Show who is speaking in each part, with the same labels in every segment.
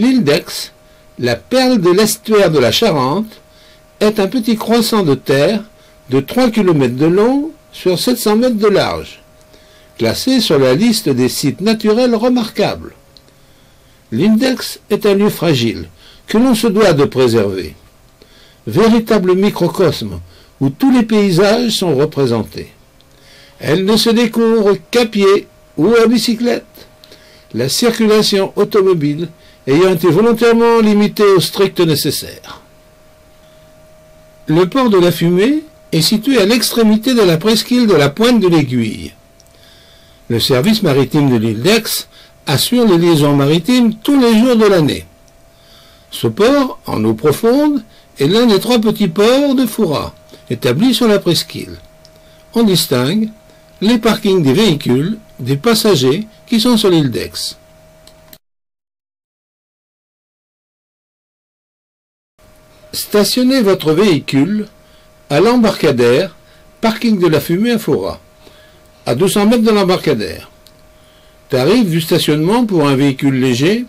Speaker 1: L'Ildex, la perle de l'estuaire de la Charente, est un petit croissant de terre de 3 km de long sur 700 mètres de large, classé sur la liste des sites naturels remarquables. L'Index est un lieu fragile que l'on se doit de préserver. Véritable microcosme où tous les paysages sont représentés. Elle ne se découvre qu'à pied ou à bicyclette, la circulation automobile ayant été volontairement limitée au strict nécessaire. Le port de la Fumée est situé à l'extrémité de la presqu'île de la Pointe de l'Aiguille. Le service maritime de l'Ildex assure les liaisons maritimes tous les jours de l'année. Ce port, en eau profonde, est l'un des 3 petits ports de Fourras, établis sur la presqu'île. On distingue les parkings des véhicules, des passagers qui sont sur l'Ildex. Stationnez votre véhicule à l'embarcadère, parking de la Fumée à Fourras, à 200 mètres de l'embarcadère. Tarif du stationnement pour un véhicule léger,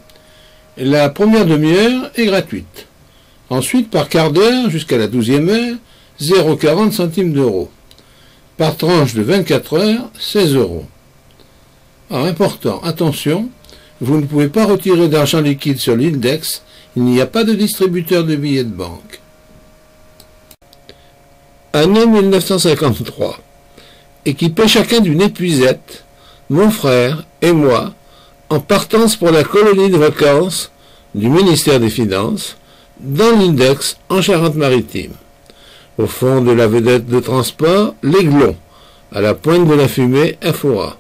Speaker 1: la première demi-heure est gratuite. Ensuite, par quart d'heure jusqu'à la 12e heure, 0,40 centimes d'euros. Par tranche de 24 heures, 16 euros. Alors, important, attention, vous ne pouvez pas retirer d'argent liquide sur l'Ildex, il n'y a pas de distributeur de billets de banque. Année 1953. Équipés chacun d'une épuisette, mon frère et moi, en partance pour la colonie de vacances du ministère des Finances, dans l'Index en Charente-Maritime, au fond de la vedette de transport, l'Aiglon, à la Pointe de la Fumée à Fourras.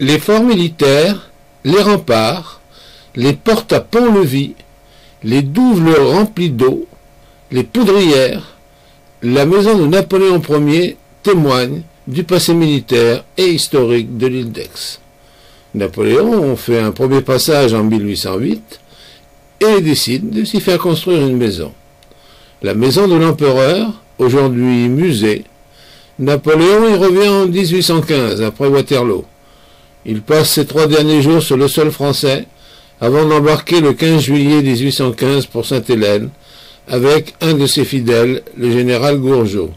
Speaker 1: les forts militaires, les remparts, les portes à pont-levis, les douves remplies d'eau, les poudrières, la maison de Napoléon Ier témoignent du passé militaire et historique de l'île d'Aix. Napoléon fait un premier passage en 1808 et décide de s'y faire construire une maison. La maison de l'empereur, aujourd'hui musée. Napoléon y revient en 1815, après Waterloo. Il passe ses 3 derniers jours sur le sol français, avant d'embarquer le 15 juillet 1815 pour Sainte-Hélène, avec un de ses fidèles, le général Gourgeot.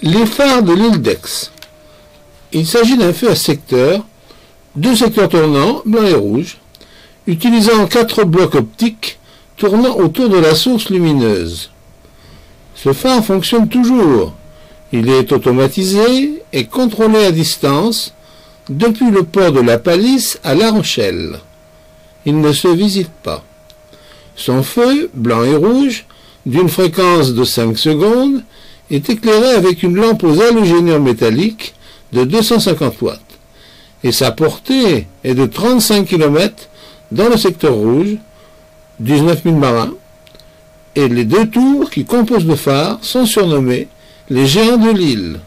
Speaker 1: Les phares de l'île d'Aix. Il s'agit d'un feu à secteur, 2 secteurs tournants, blanc et rouge, utilisant 4 blocs optiques tournant autour de la source lumineuse. Ce phare fonctionne toujours. Il est automatisé et contrôlé à distance depuis le port de la Palisse à La Rochelle. Il ne se visite pas. Son feu, blanc et rouge, d'une fréquence de 5 secondes, est éclairé avec une lampe aux halogénures métalliques de 250 watts et sa portée est de 35 km dans le secteur rouge, 19 000 marins, et les 2 tours qui composent le phare sont surnommés les géants de l'île.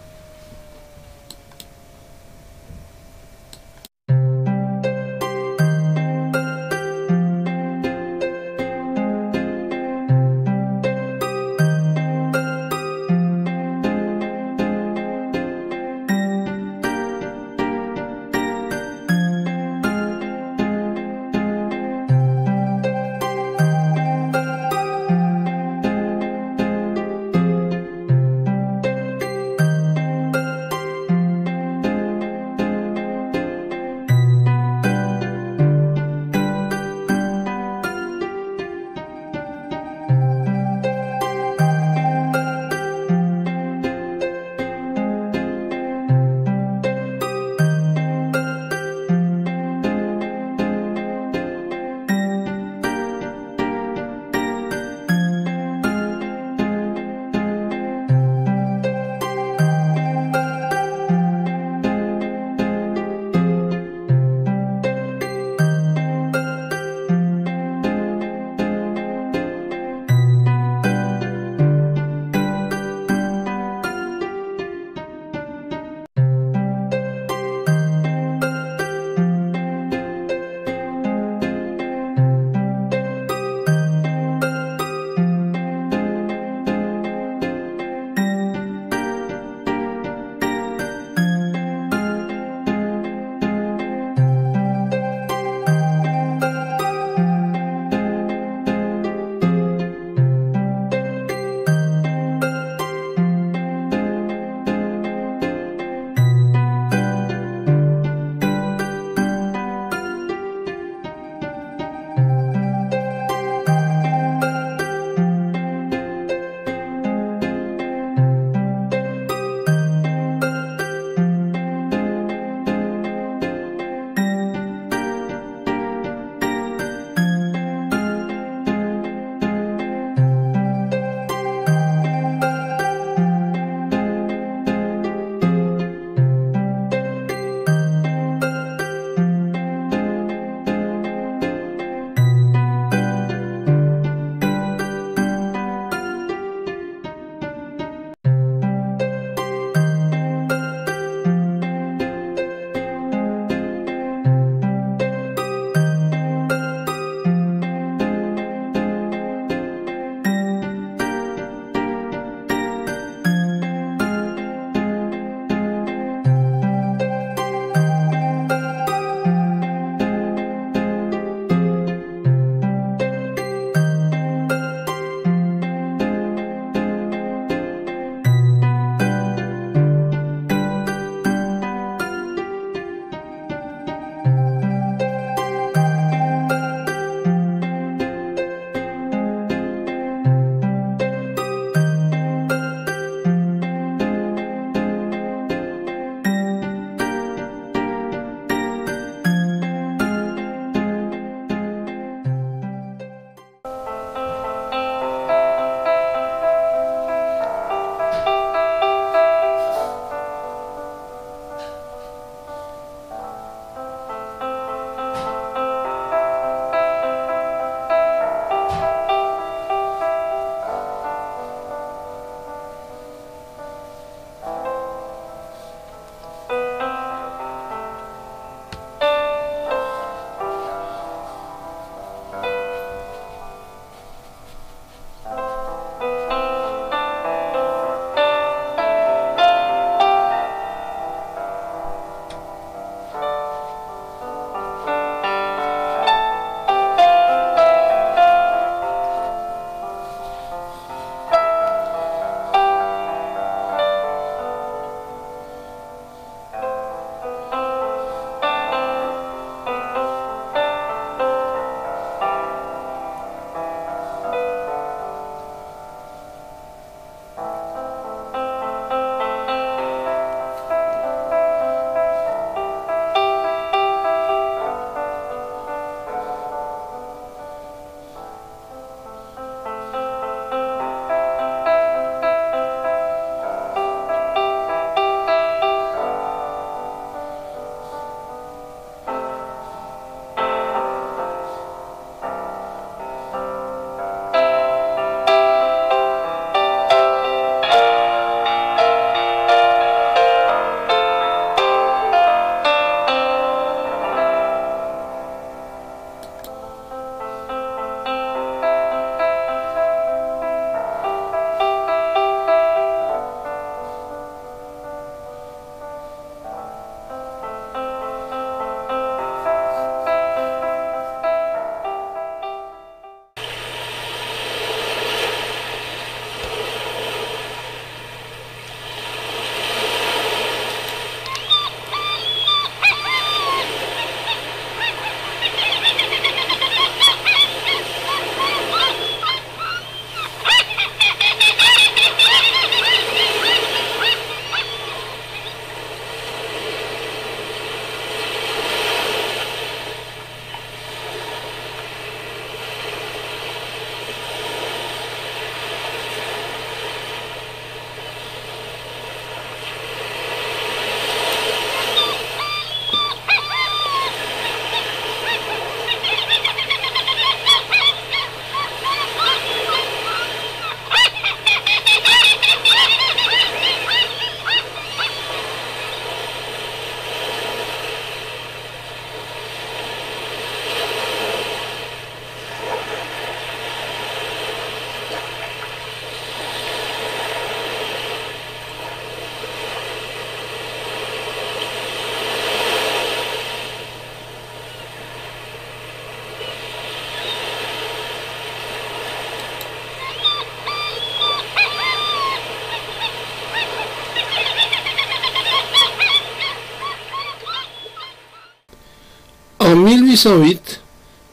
Speaker 1: 1808,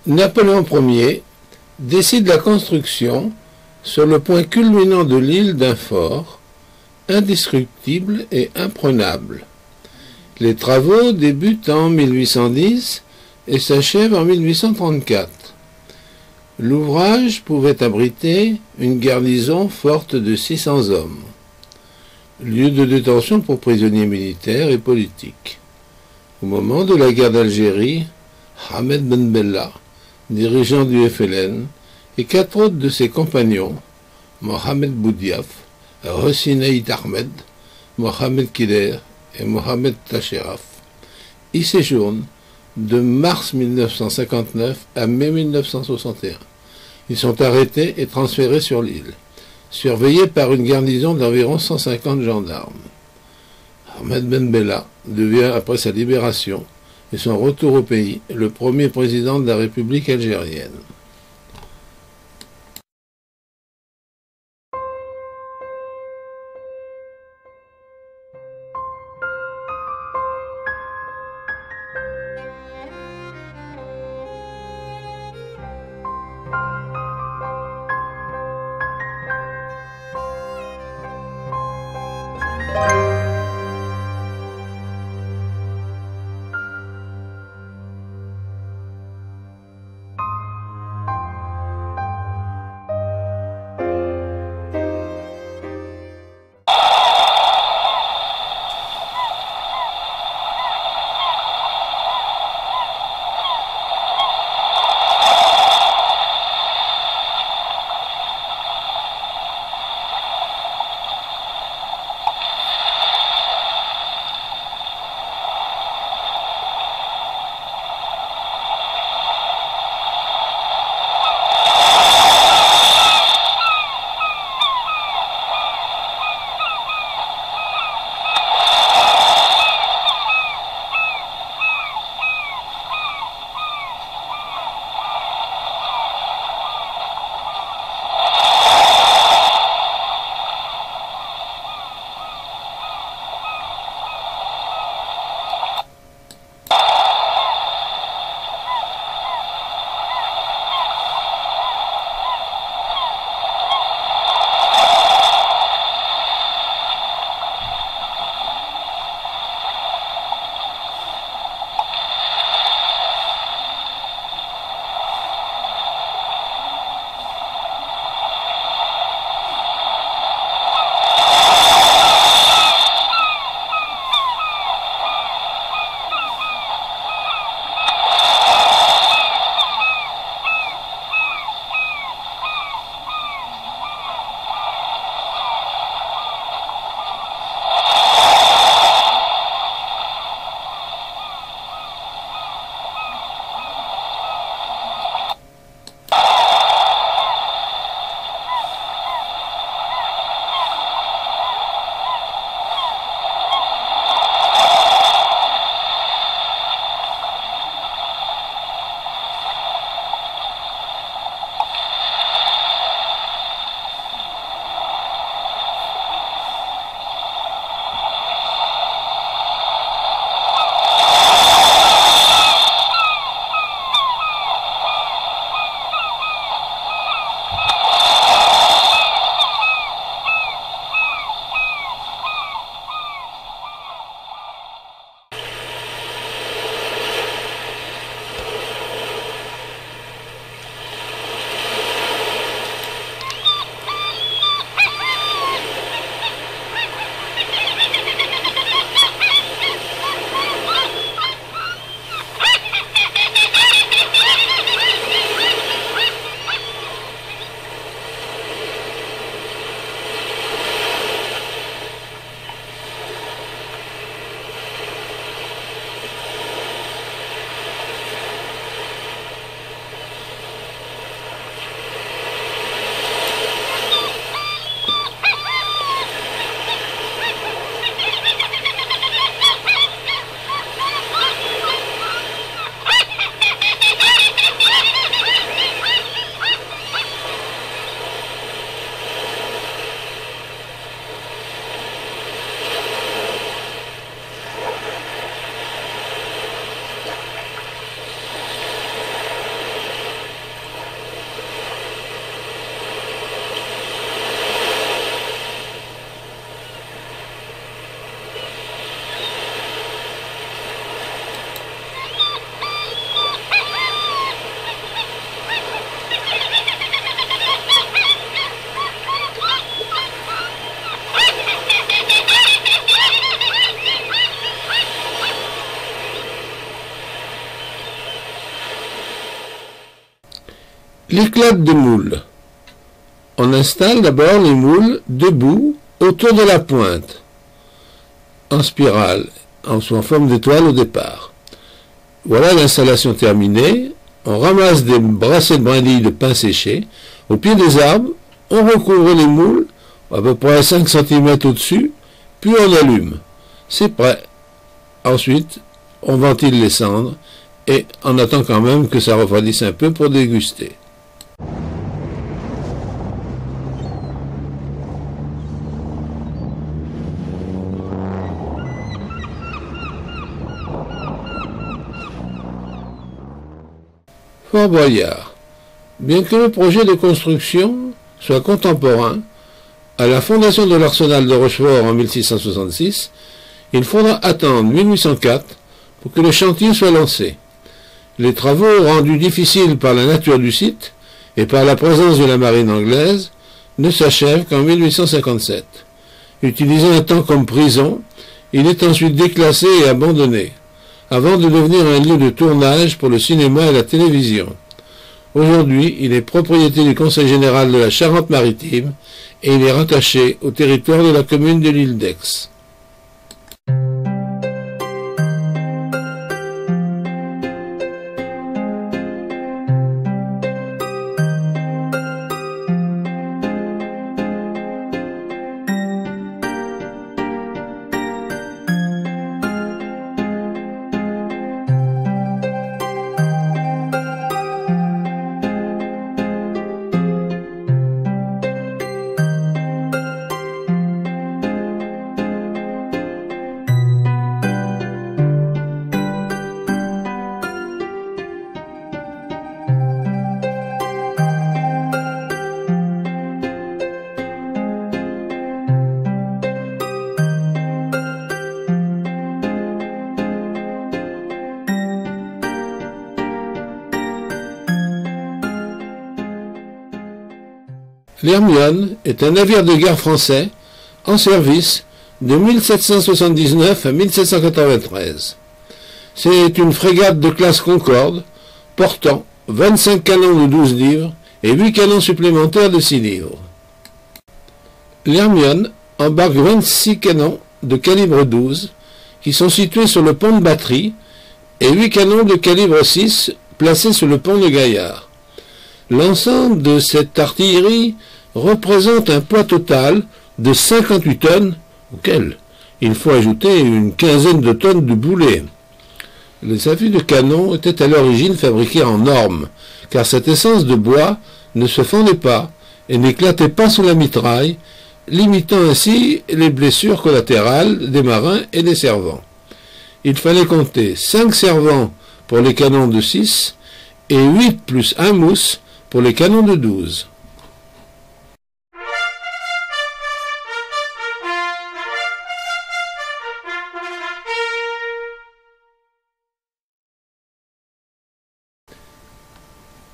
Speaker 1: Napoléon Ier décide la construction, sur le point culminant de l'île, d'un fort, indestructible et imprenable. Les travaux débutent en 1810 et s'achèvent en 1834. L'ouvrage pouvait abriter une garnison forte de 600 hommes, lieu de détention pour prisonniers militaires et politiques. Au moment de la guerre d'Algérie, Ahmed Ben Bella, dirigeant du FLN, et 4 autres de ses compagnons, Mohamed Boudiaf, Hossein Ahmed, Mohamed Kider et Mohamed Tacheraf, y séjournent de mars 1959 à mai 1961. Ils sont arrêtés et transférés sur l'île, surveillés par une garnison d'environ 150 gendarmes. Ahmed Ben Bella devient, après sa libération et son retour au pays, le premier président de la République algérienne. L'éclate de moule. On installe d'abord les moules debout autour de la pointe, en spirale, en forme d'étoile au départ. Voilà l'installation terminée. On ramasse des brassées de brindilles de pain séché. Au pied des arbres, on recouvre les moules, à peu près 5 cm au-dessus, puis on allume. C'est prêt. Ensuite, on ventile les cendres et on attend quand même que ça refroidisse un peu pour déguster. Fort Boyard. Bien que le projet de construction soit contemporain, à la fondation de l'arsenal de Rochefort en 1666, il faudra attendre 1804 pour que le chantier soit lancé. Les travaux rendus difficiles par la nature du site et par la présence de la marine anglaise ne s'achèvent qu'en 1857. Utilisé un temps comme prison, il est ensuite déclassé et abandonné, avant de devenir un lieu de tournage pour le cinéma et la télévision. Aujourd'hui, il est propriété du Conseil général de la Charente-Maritime et il est rattaché au territoire de la commune de l'île d'Aix. L'Hermione est un navire de guerre français en service de 1779 à 1793. C'est une frégate de classe Concorde portant 25 canons de 12 livres et 8 canons supplémentaires de 6 livres. L'Hermione embarque 26 canons de calibre 12 qui sont situés sur le pont de batterie et 8 canons de calibre 6 placés sur le pont de Gaillard. L'ensemble de cette artillerie représente un poids total de 58 tonnes, auquel il faut ajouter une quinzaine de tonnes de boulets. Les affûts de canon étaient à l'origine fabriqués en orme, car cette essence de bois ne se fendait pas et n'éclatait pas sous la mitraille, limitant ainsi les blessures collatérales des marins et des servants. Il fallait compter 5 servants pour les canons de 6 et 8 plus 1 mousse pour les canons de 12.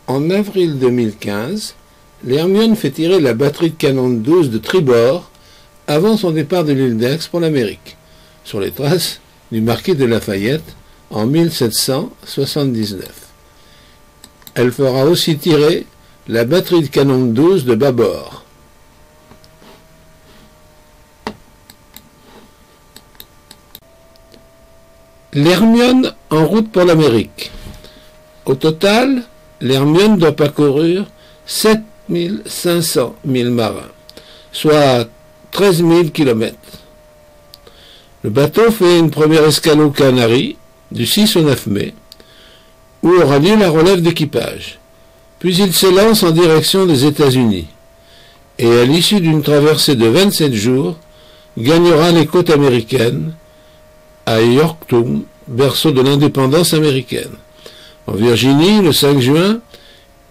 Speaker 1: En avril 2015, l'Hermione fait tirer la batterie de canon de 12 de tribord avant son départ de l'île d'Aix pour l'Amérique, sur les traces du marquis de Lafayette en 1779. Elle fera aussi tirer la batterie de canon de 12 de bâbord. L'Hermione en route pour l'Amérique. Au total, l'Hermione doit parcourir 7500 milles marins, soit 13 000 km. Le bateau fait une première escale aux Canaries du 6 au 9 mai, où aura lieu la relève d'équipage. Puis il s'élance en direction des États-Unis, et à l'issue d'une traversée de 27 jours, gagnera les côtes américaines, à Yorktown, berceau de l'indépendance américaine. En Virginie, le 5 juin,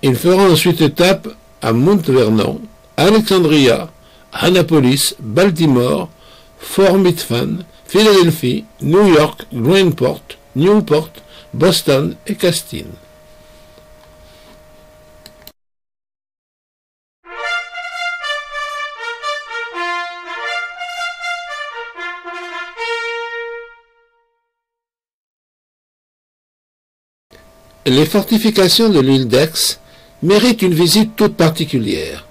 Speaker 1: il fera ensuite étape à Mount Vernon, Alexandria, Annapolis, Baltimore, Fort Mifflin, Philadelphie, New York, Greenport, Newport, Boston et Castine. Les fortifications de l'île d'Aix mérite une visite toute particulière.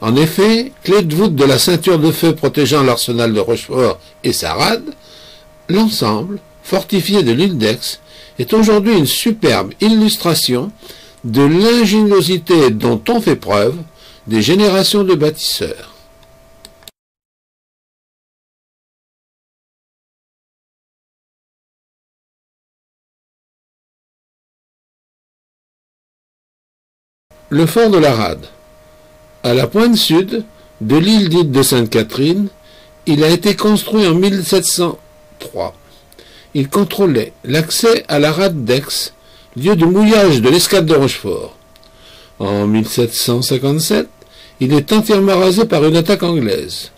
Speaker 1: En effet, clé de voûte de la ceinture de feu protégeant l'arsenal de Rochefort et sa rade, l'ensemble, fortifié de l'île d'Aix, est aujourd'hui une superbe illustration de l'ingéniosité dont ont fait preuve des générations de bâtisseurs. Le fort de la Rade. À la pointe sud de l'île dite de Sainte-Catherine, il a été construit en 1703. Il contrôlait l'accès à la rade d'Aix, lieu de mouillage de l'escadre de Rochefort. En 1757, il est entièrement rasé par une attaque anglaise.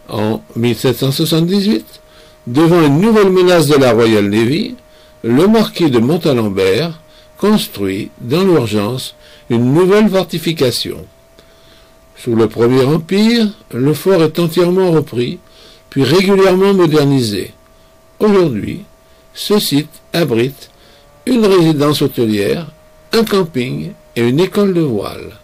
Speaker 1: En 1778, devant une nouvelle menace de la Royal Navy, le marquis de Montalembert construit, dans l'urgence, une nouvelle fortification. Sous le Premier Empire, le fort est entièrement repris, puis régulièrement modernisé. Aujourd'hui, ce site abrite une résidence hôtelière, un camping et une école de voile.